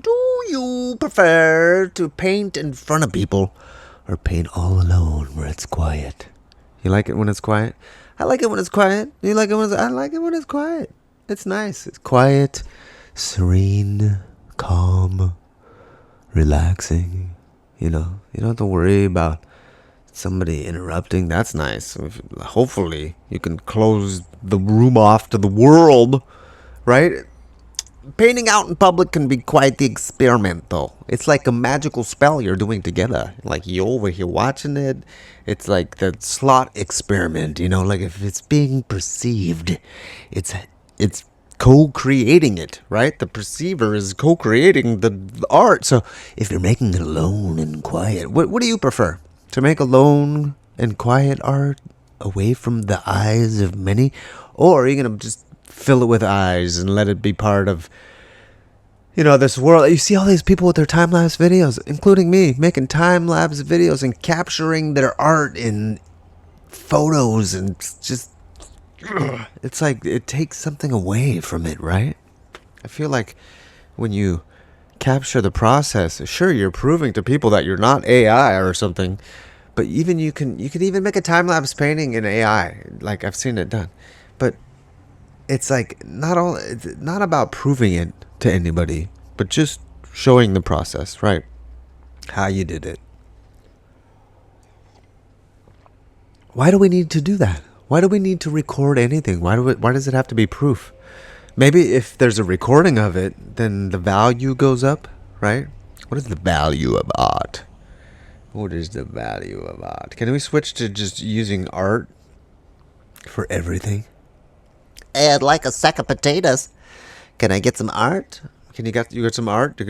Do you prefer to paint in front of people or paint all alone where it's quiet? You like it when it's quiet? I like it when it's quiet. You like it when I like it when it's quiet. It's nice. It's quiet, serene, calm, relaxing. You know, you don't have to worry about somebody interrupting. That's nice. Hopefully, you can close the room off to the world, right? Painting out in public can be quite the experiment, though. It's like a magical spell you're doing together. Like you over here watching it. It's like the slot experiment, you know. Like if it's being perceived, it's co-creating it, right? The perceiver is co-creating the art. So if you're making it alone and quiet, what do you prefer? To make alone and quiet art away from the eyes of many, or are you gonna just fill it with eyes and let it be part of, this world? You see all these people with their time-lapse videos, including me, making time-lapse videos and capturing their art in photos, and just, it's like it takes something away from it, right? I feel like when you capture the process, sure, you're proving to people that you're not AI or something, but even you can even make a time-lapse painting in AI. Like I've seen it done. But it's like it's not about proving it to anybody, but just showing the process, right? How you did it. Why do we need to do that? Why do we need to record anything? Why does it have to be proof? Maybe if there's a recording of it, then the value goes up, right? What is the value of art? What is the value of art? Can we switch to just using art for everything? Hey, I'd like a sack of potatoes. Can I get some art? You got some art?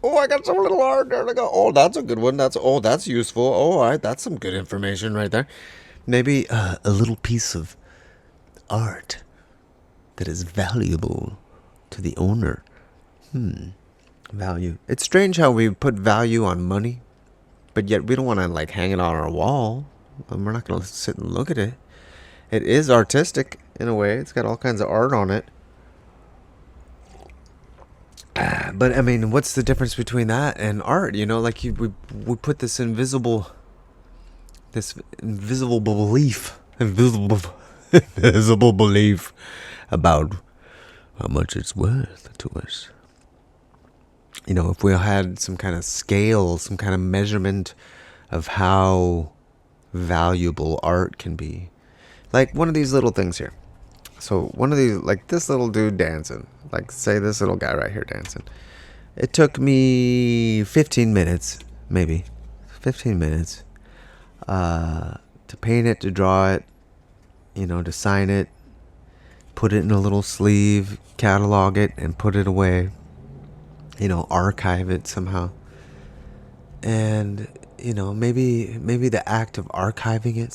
Oh, I got some little art. There we go. Oh, that's a good one. That's useful. Oh, all right, that's some good information right there. Maybe a little piece of art that is valuable to the owner. Value. It's strange how we put value on money, but yet we don't want to like hang it on our wall. And we're not going to sit and look at it. It is artistic in a way. It's got all kinds of art on it. But I mean, what's the difference between that and art? Like we put this invisible belief, invisible belief about how much it's worth to us. If we had some kind of scale, some kind of measurement of how valuable art can be. Like one of these little things here. So one of these, like this little dude dancing, like say this little guy right here dancing. It took me 15 minutes, maybe 15 minutes, to paint it, to draw it, to sign it, put it in a little sleeve, catalog it, and put it away. Archive it somehow. And, maybe the act of archiving it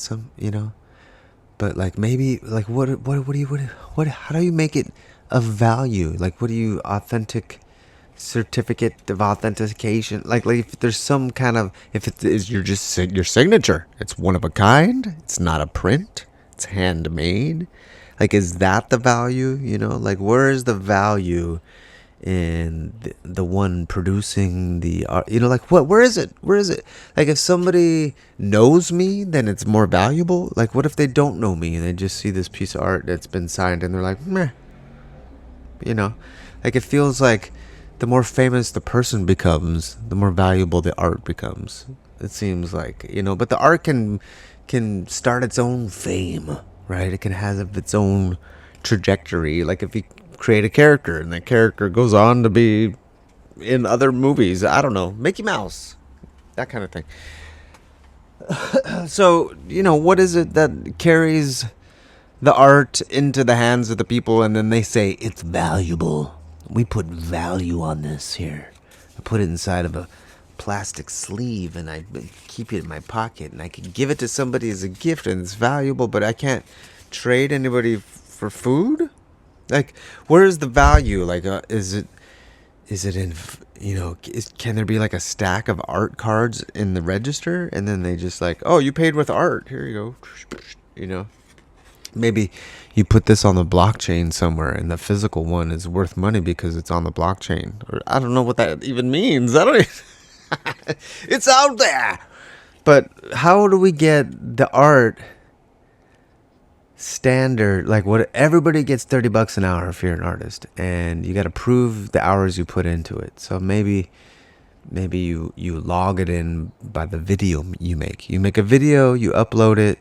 but like maybe like how do you make it of value? Like what do you authentic certificate of authentication? Like if there's some kind of, if it is your signature, it's one of a kind, it's not a print, it's handmade. Like is that the value? Like where is the value in the one producing the art? Like where is it? Like if somebody knows me, then it's more valuable. Like what if they don't know me and they just see this piece of art that's been signed and they're like, meh. Like it feels like the more famous the person becomes, the more valuable the art becomes. It seems like, but the art can start its own fame, right? It can have its own trajectory. Like if you create a character and the character goes on to be in other movies, I don't know, Mickey Mouse, that kind of thing. So what is it that carries the art into the hands of the people and then they say it's valuable? We put value on this here. I put it inside of a plastic sleeve and I keep it in my pocket and I can give it to somebody as a gift and it's valuable, but I can't trade anybody for food. Like where is the value? Like is it in can there be like a stack of art cards in the register and then they just like, oh, you paid with art, here you go. Maybe you put this on the blockchain somewhere, and the physical one is worth money because it's on the blockchain. Or I don't know what that even means. I don't. It's out there. But how do we get the art standard? Like, what, everybody gets $30 an hour if you're an artist, and you got to prove the hours you put into it. So maybe you log it in by the video you make. You make a video, you upload it,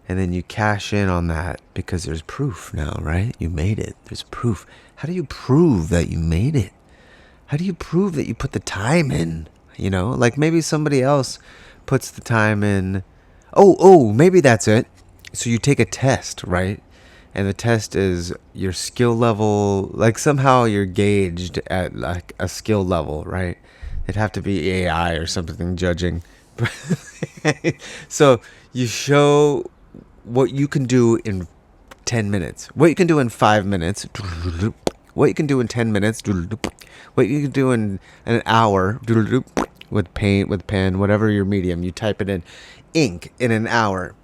and then you cash in on that because there's proof now, right? You made it. There's proof. How do you prove that you made it? How do you prove that you put the time in? You know, like maybe somebody else puts the time in. Oh, maybe that's it. So you take a test, right? And the test is your skill level. Like somehow you're gauged at like a skill level, right? It'd have to be AI or something judging. So you show what you can do in 10 minutes, what you can do in 5 minutes, what you can do in 10 minutes, what you can do in an hour with paint, with pen, whatever your medium. You type it in, ink in an hour.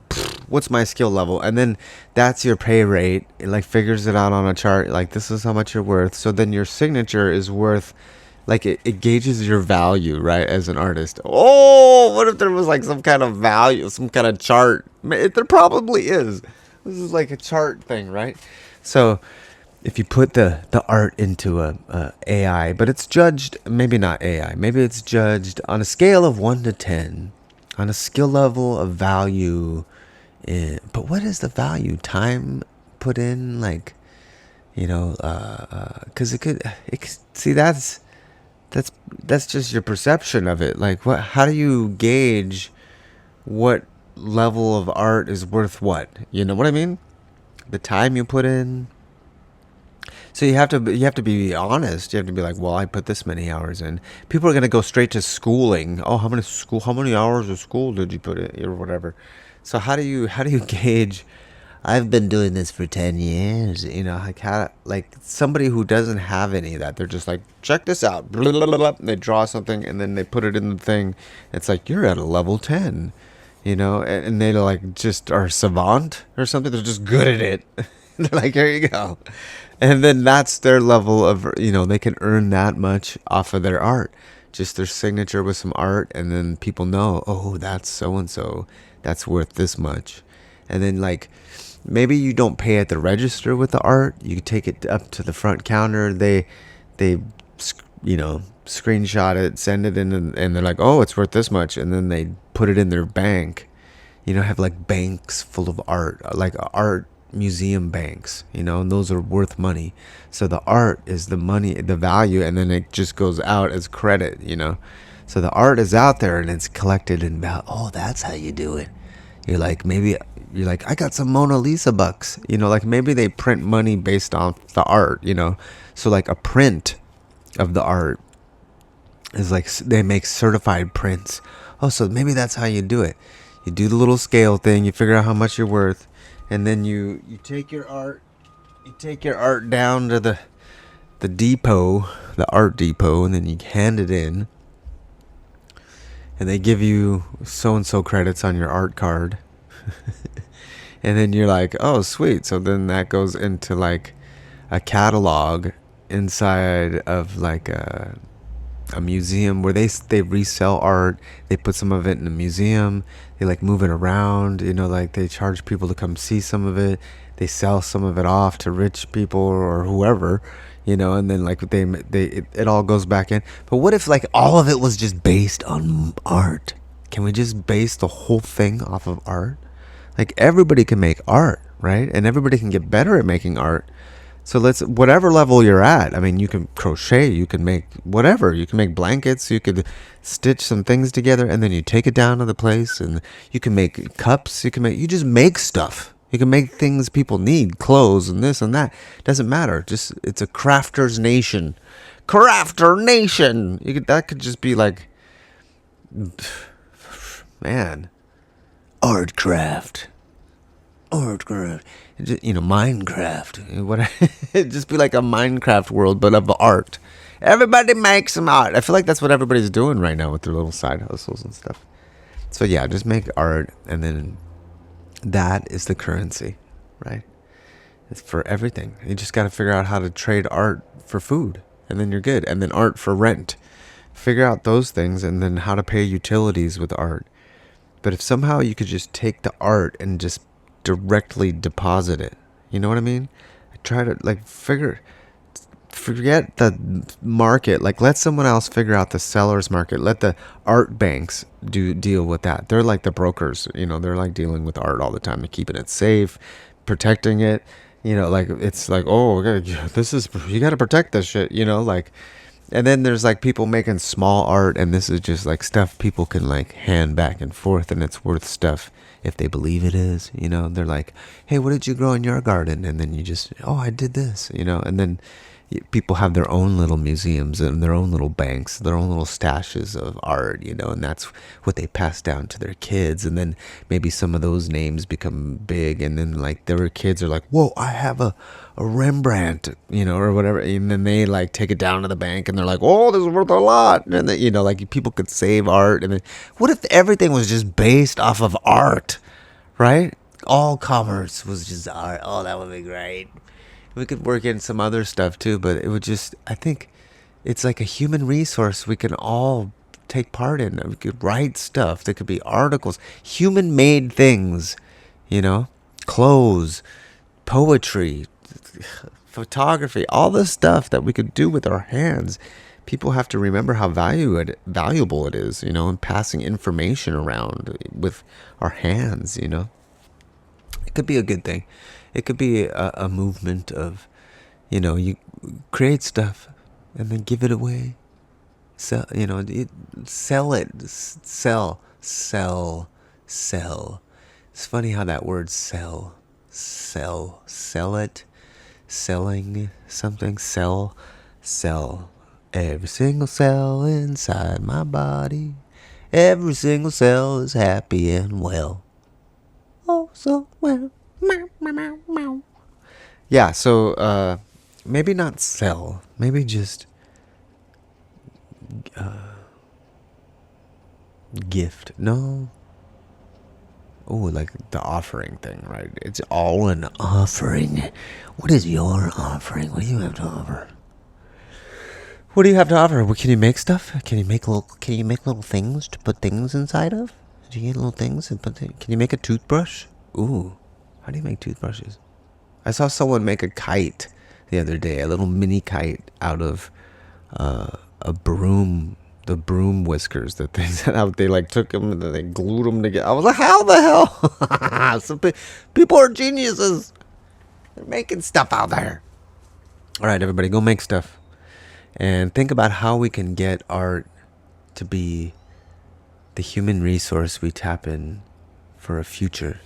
What's my skill level? And then that's your pay rate. It like figures it out on a chart. Like this is how much you're worth. So then your signature is worth, like it gauges your value, right, as an artist. Oh, what if there was like some kind of value, some kind of chart? There probably is. This is like a chart thing, right? So if you put the art into a AI, but it's judged, maybe not AI, maybe it's judged on a scale of 1 to 10, on a skill level of value. But what is the value? Time put in, like, you know, because it could see that's just your perception of it. Like, what? How do you gauge what level of art is worth what? You know what I mean? The time you put in. So you have to be honest. You have to be like, well, I put this many hours in. People are gonna go straight to schooling. Oh, how many hours of school did you put in, or whatever? So how do you gauge? I've been doing this for 10 years. You know, like how, like somebody who doesn't have any of that, they're just like, check this out. Blah, blah, blah, blah. They draw something and then they put it in the thing. It's like, you're at a level 10, you know, and they like just are savant or something. They're just good at it. They're like, here you go. And then that's their level of, you know, they can earn that much off of their art. Just their signature with some art. And then people know, oh, that's so-and-so. That's worth this much. And then like, maybe you don't pay at the register with the art. You take it up to the front counter. They, you know, screenshot it, send it in, and they're like, oh, it's worth this much. And then they put it in their bank. You know, have like banks full of art, like art museum banks, you know, and those are worth money. So the art is the money, the value, and then it just goes out as credit, you know. So the art is out there and it's collected in value. Oh, that's how you do it. You're like, I got some Mona Lisa bucks, you know, like maybe they print money based on the art, you know. So like a print of the art is like, they make certified prints. Oh, so maybe that's how you do it. You do the little scale thing, you figure out how much you're worth, and then you take your art, down to the depot, the art depot, and then you hand it in. And they give you so-and-so credits on your art card. And then you're like, oh, sweet. So then that goes into like a catalog inside of like a museum where they resell art. They put some of it in a museum. They like move it around, you know, like they charge people to come see some of it. They sell some of it off to rich people or whoever, you know, and then like it all goes back in. But what if like all of it was just based on art? Can we just base the whole thing off of art? Like everybody can make art, right? And everybody can get better at making art. So whatever level you're at, I mean, you can crochet, you can make whatever, you can make blankets, you could stitch some things together, and then you take it down to the place, and you can make cups, you just make stuff. You can make things people need, clothes and this and that. Doesn't matter. Just, it's a crafter's nation. Crafter nation! That could just be like, man, art craft. You know, Minecraft. What? It'd just be like a Minecraft world, but of art. Everybody makes some art. I feel like that's what everybody's doing right now with their little side hustles and stuff. So yeah, just make art, and then that is the currency. right? It's for everything. You just got to figure out how to trade art for food, and then you're good. And then art for rent. Figure out those things, and then how to pay utilities with art. But if somehow you could just take the art and just directly deposit it, you know what I mean? I try to like forget the market. Like, let someone else figure out the seller's market. Let the art banks deal with that. They're like the brokers, they're like dealing with art all the time. They're keeping it safe, protecting it. Like, it's like, oh, okay, this is, you got to protect this shit, like. And then there's like people making small art, and this is just like stuff people can like hand back and forth, and it's worth stuff if they believe it is. They're like, hey, what did you grow in your garden? And then you just, oh, I did this, and then people have their own little museums and their own little banks, their own little stashes of art, and that's what they pass down to their kids. And then maybe some of those names become big, and then like their kids are like, whoa, I have a Rembrandt, or whatever. And then they like take it down to the bank, and they're like, oh, this is worth a lot. And then, like people could save art. And then what if everything was just based off of art, right? All commerce was just art. Oh, that would be great. We could work in some other stuff too, but it would just, I think it's like a human resource we can all take part in. We could write stuff. There could be articles, human made things, clothes, poetry, photography, all the stuff that we could do with our hands. People have to remember how valuable it is, in passing information around with our hands, It could be a good thing. It could be a movement of, you create stuff and then give it away. Sell, sell it. Sell. It's funny how that word sell it, selling something, sell. Every single cell inside my body, every single cell is happy and well. Oh, so well. Yeah, so maybe not sell, maybe just gift. No. Oh, like the offering thing, right? It's all an offering. What is your offering? What do you have to offer? What do you have to offer? Can you make stuff? Can you make little things to put things inside of? Do you get little things and can you make a toothbrush? Ooh. How do you make toothbrushes? I saw someone make a kite the other day, a little mini kite out of a broom, the broom whiskers, the things that they like took them and then they glued them together. I was like, how the hell? Some people are geniuses. They're making stuff out there. All right, everybody, go make stuff. And think about how we can get art to be the human resource we tap in for a future,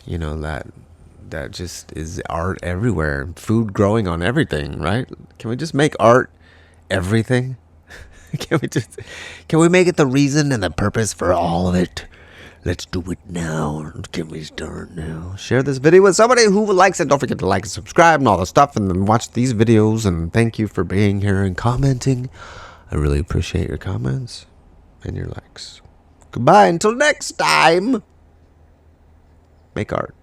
that just is art everywhere. Food growing on everything, right? Can we just make art everything? Can we make it the reason and the purpose for all of it? Let's do it now. Can we start now? Share this video with somebody who likes it. Don't forget to like and subscribe and all the stuff, and then watch these videos. And thank you for being here and commenting. I really appreciate your comments and your likes. Goodbye until next time. Make art.